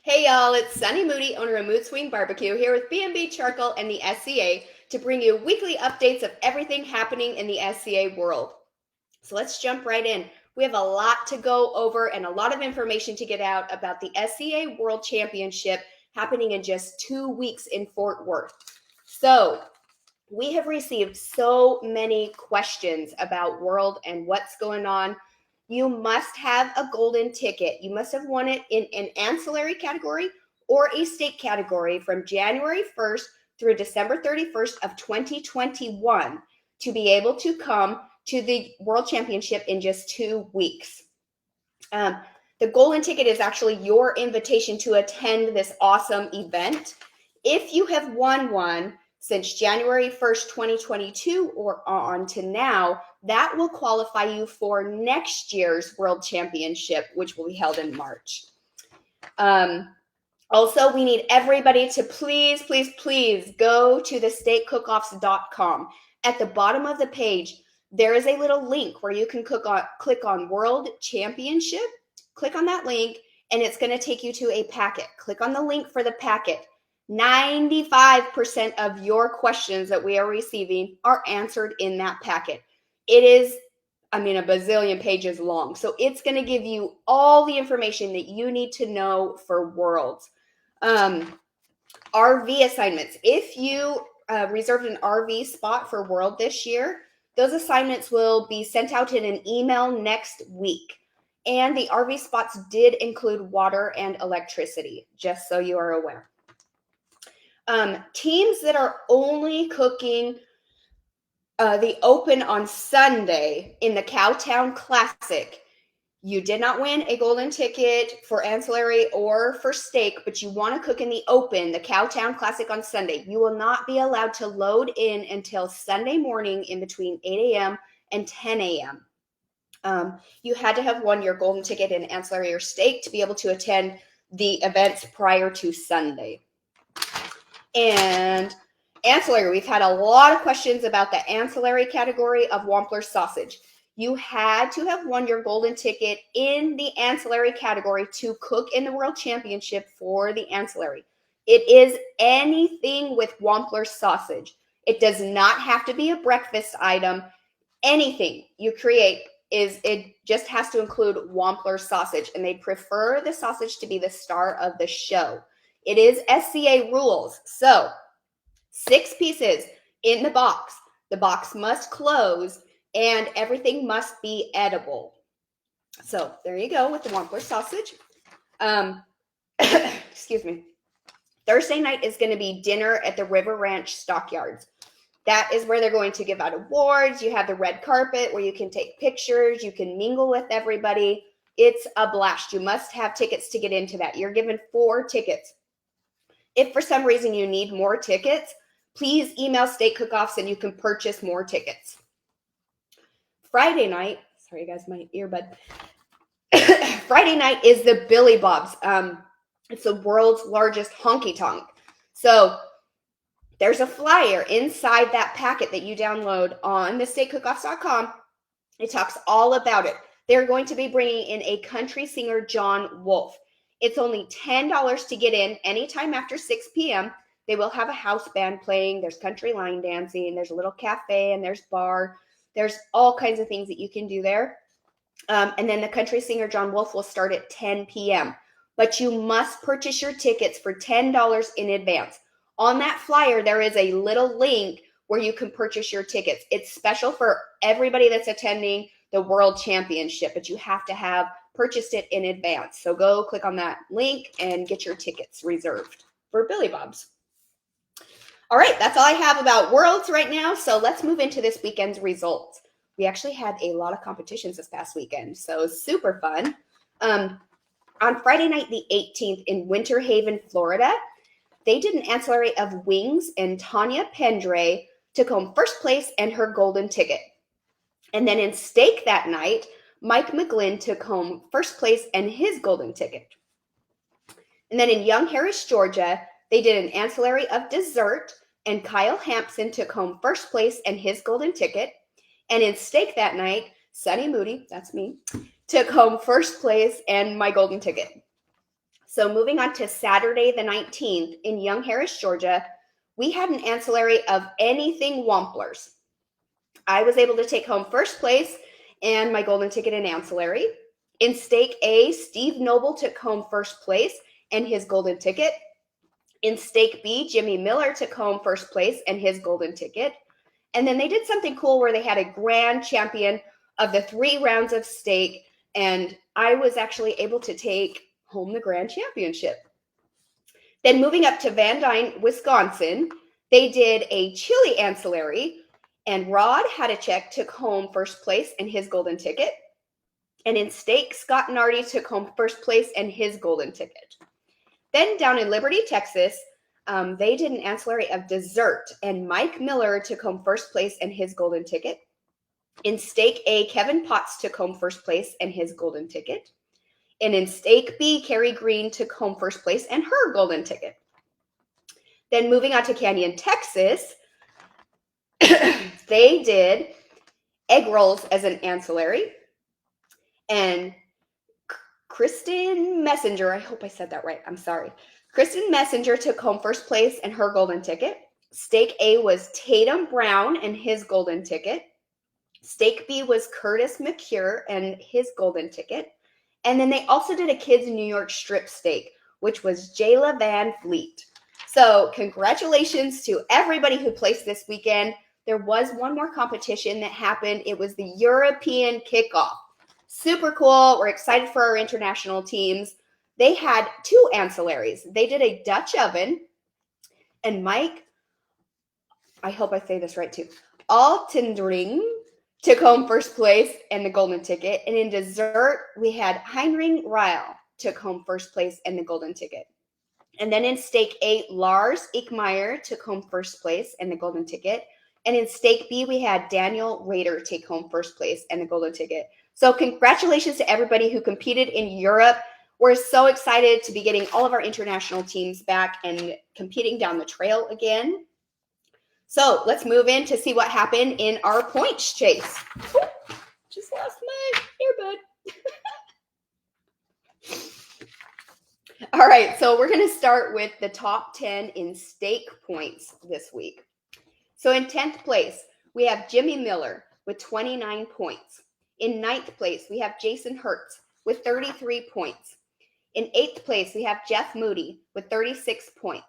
Hey y'all, it's Sunny Moody, owner of Mood Swing Barbecue, here with B&B Charcoal and the SCA to bring you weekly updates of everything happening in the SCA world. So let's jump right in. We have a lot to go over and a lot of information to get out about the SCA World Championship happening in just 2 weeks in Fort Worth. So we have received so many questions about World and what's going on. You must have a golden ticket. You must have won it in an ancillary category or a steak category from January 1st through December 31st of 2021 to be able to come to the World Championship in just 2 weeks. The golden ticket is actually your invitation to attend this awesome event. If you have won one since January 1st, 2022 or on to now, that will qualify you for next year's World Championship, which will be held in March. Also, we need everybody to please go to the steakcookoffs.com. At the bottom of the page, there is a little link where you can click on World Championship. Click on that link, and it's going to take you to a packet. Click on the link for the packet. 95% of your questions that we are receiving are answered in that packet. It is, a bazillion pages long. So it's going to give you all the information that you need to know for Worlds. RV assignments. If you reserved an RV spot for World this year, those assignments will be sent out in an email next week. And the RV spots did include water and electricity, just so you are aware. Teams that are only cooking the open on Sunday in the Cowtown Classic, you did not win a golden ticket for ancillary or for steak, but you want to cook in the open, the Cowtown Classic on Sunday. You will not be allowed to load in until Sunday morning in between 8 a.m. and 10 a.m. You had to have won your golden ticket in ancillary or steak to be able to attend the events prior to Sunday. And ancillary, we've had a lot of questions about the ancillary category of Wampler sausage. You had to have won your golden ticket in the ancillary category to cook in the World Championship for the ancillary. It is anything with Wampler sausage. It does not have to be a breakfast item. Anything you create it just has to include Wampler sausage, and they prefer the sausage to be the star of the show. It is SCA rules. So 6 pieces in the box. The box must close and everything must be edible. So there you go with the Wampler sausage. Excuse me. Thursday night is going to be dinner at the River Ranch Stockyards. That is where they're going to give out awards. You have the red carpet where you can take pictures. You can mingle with everybody. It's a blast. You must have tickets to get into that. You're given 4 tickets. If for some reason you need more tickets, please email Steak Cookoffs and you can purchase more tickets. Friday night, sorry guys, my earbud. Friday night is the Billy Bob's. It's the world's largest honky tonk. So there's a flyer inside that packet that you download on the steakcookoffs.com. It talks all about it. They're going to be bringing in a country singer, John Wolfe. It's only $10 to get in anytime after 6 p.m. They will have a house band playing. There's country line dancing. There's a little cafe and there's bar. There's all kinds of things that you can do there. And then the country singer, John Wolfe, will start at 10 p.m. But you must purchase your tickets for $10 in advance. On that flyer, there is a little link where you can purchase your tickets. It's special for everybody that's attending the World Championship, but you have to have purchased it in advance. So go click on that link and get your tickets reserved for Billy Bob's. All right, that's all I have about Worlds right now. So let's move into this weekend's results. We actually had a lot of competitions this past weekend, so super fun. On Friday night, the 18th, in Winter Haven, Florida, they did an ancillary of wings, and Tanya Pendre took home first place and her golden ticket. And then in steak that night, Mike McGlynn took home first place and his golden ticket. And then in Young Harris, Georgia, they did an ancillary of dessert, and Kyle Hampson took home first place and his golden ticket. And in steak that night, Sunny Moody, that's me, took home first place and my golden ticket. So moving on to Saturday the 19th in Young Harris, Georgia, we had an ancillary of anything Wamplers. I was able to take home first place and my golden ticket in ancillary. In Steak A, Steve Noble took home first place and his golden ticket. In Steak B, Jimmy Miller took home first place and his golden ticket. And then they did something cool where they had a grand champion of the 3 rounds of steak, and I was actually able to take home the grand championship. Then moving up to Van Dyne, Wisconsin, they did a chili ancillary, and Rod Hadachek took home first place and his golden ticket. And in steak, Scott Nardi took home first place and his golden ticket. Then down in Liberty, Texas, they did an ancillary of dessert, and Mike Miller took home first place and his golden ticket. In Steak A, Kevin Potts took home first place and his golden ticket. And in Steak B, Carrie Green took home first place and her golden ticket. Then moving on to Canyon, Texas, they did egg rolls as an ancillary. And Kristen Messenger, I hope I said that right, I'm sorry. Kristen Messenger took home first place and her golden ticket. Steak A was Tatum Brown and his golden ticket. Steak B was Curtis McCure and his golden ticket. And then they also did a kids' New York strip steak, which was Jayla Van Fleet. So congratulations to everybody who placed this weekend. There was one more competition that happened. It was the European Kickoff. Super cool. We're excited for our international teams. They had 2 ancillaries. They did a Dutch oven, and Mike, I hope I say this right too, Altendring took home first place and the golden ticket. And in dessert, we had Heinrich Ryle took home first place and the golden ticket. And then in Steak A, Lars Ickmeyer took home first place and the golden ticket. And in Steak B, we had Daniel Rader take home first place and the golden ticket. So congratulations to everybody who competed in Europe. We're so excited to be getting all of our international teams back and competing down the trail again. So let's move in to see what happened in our points chase. Ooh, just lost my earbud. All right, so we're going to start with the top 10 in steak points this week. So in 10th place, we have Jimmy Miller with 29 points. In 9th place, we have Jason Hertz with 33 points. In 8th place, we have Jeff Moody with 36 points.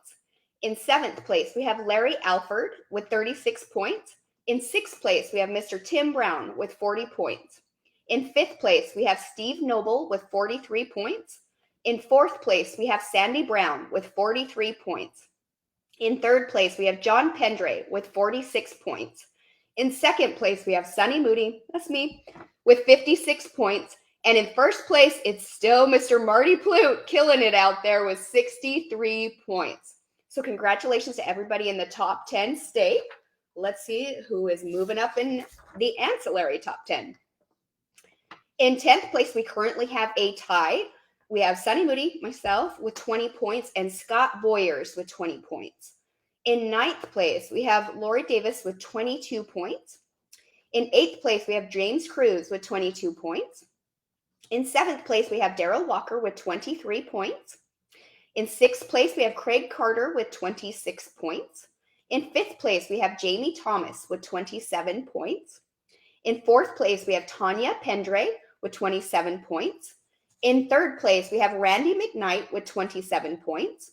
In 7th place, we have Larry Alford with 36 points. In 6th place, we have Mr. Tim Brown with 40 points. In 5th place, we have Steve Noble with 43 points. In 4th place, we have Sandy Brown with 43 points. In 3rd place, we have John Pendre with 46 points. In 2nd place, we have Sunny Moody, that's me, with 56 points. And in 1st place, it's still Mr. Marty Plute killing it out there with 63 points. So congratulations to everybody in the top 10 steak. Let's see who is moving up in the ancillary top 10. In 10th place, we currently have a tie. We have Sunny Moody, myself, with 20 points, and Scott Boyers with 20 points. In 9th place, we have Lori Davis with 22 points. In 8th place, we have James Cruz with 22 points. In 7th place, we have Daryl Walker with 23 points. In 6th place, we have Craig Carter with 26 points. In 5th place, we have Jamie Thomas with 27 points. In 4th place, we have Tanya Pendre with 27 points. In 3rd place, we have Randy McKnight with 27 points.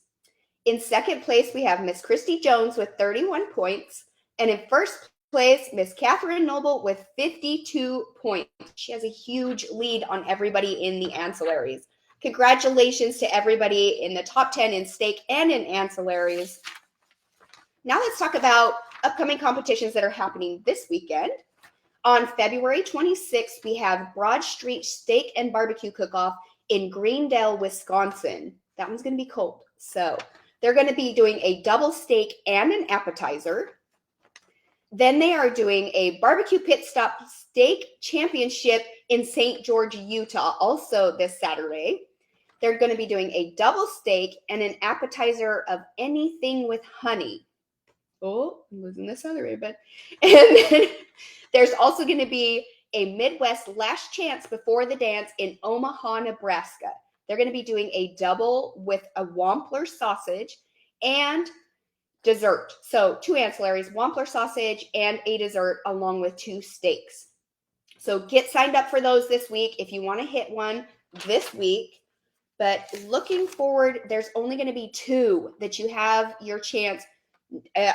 In 2nd place, we have Miss Christy Jones with 31 points. And in 1st place, Miss Catherine Noble with 52 points. She has a huge lead on everybody in the ancillaries. Congratulations to everybody in the top 10 in steak and in ancillaries. Now let's talk about upcoming competitions that are happening this weekend. On February 26th, we have Broad Street Steak and Barbecue Cook-Off in Greendale, Wisconsin. That one's going to be cold. So they're going to be doing a double steak and an appetizer. Then they are doing a barbecue pit stop steak championship in St. George, Utah, also this Saturday. They're going to be doing a double steak and an appetizer of anything with honey. Oh, I'm losing this other way, but. And then there's also going to be a Midwest Last Chance Before the Dance in Omaha, Nebraska. they're going to be doing a double with a Wampler sausage and dessert. So 2 ancillaries, Wampler sausage and a dessert along with 2 steaks. So get signed up for those this week if you want to hit one this week. But looking forward, there's only going to be 2 that you have your chance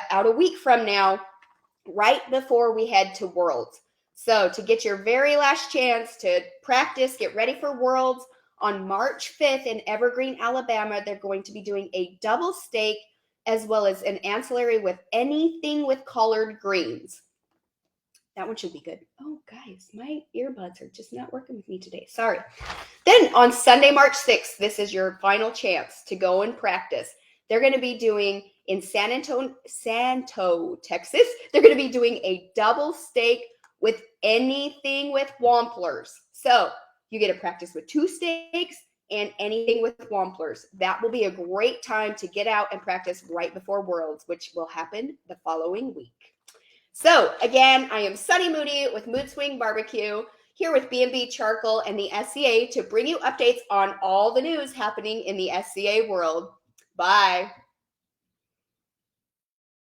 out a week from now, right before we head to Worlds. So to get your very last chance to practice, get ready for Worlds on March 5th in Evergreen, Alabama, they're going to be doing a double steak as well as an ancillary with anything with collard greens. That one should be good. Oh, guys, my earbuds are just not working with me today. Sorry. Then on Sunday, March 6th, this is your final chance to go and practice. They're going to be doing in San Antonio, Texas. They're going to be doing a double steak with anything with Wamplers. So you get to practice with 2 steaks and anything with Wamplers. That will be a great time to get out and practice right before Worlds, which will happen the following week. So again, I am Sunny Moody with Mood Swing Barbecue, here with B&B Charcoal and the SCA to bring you updates on all the news happening in the SCA world. Bye.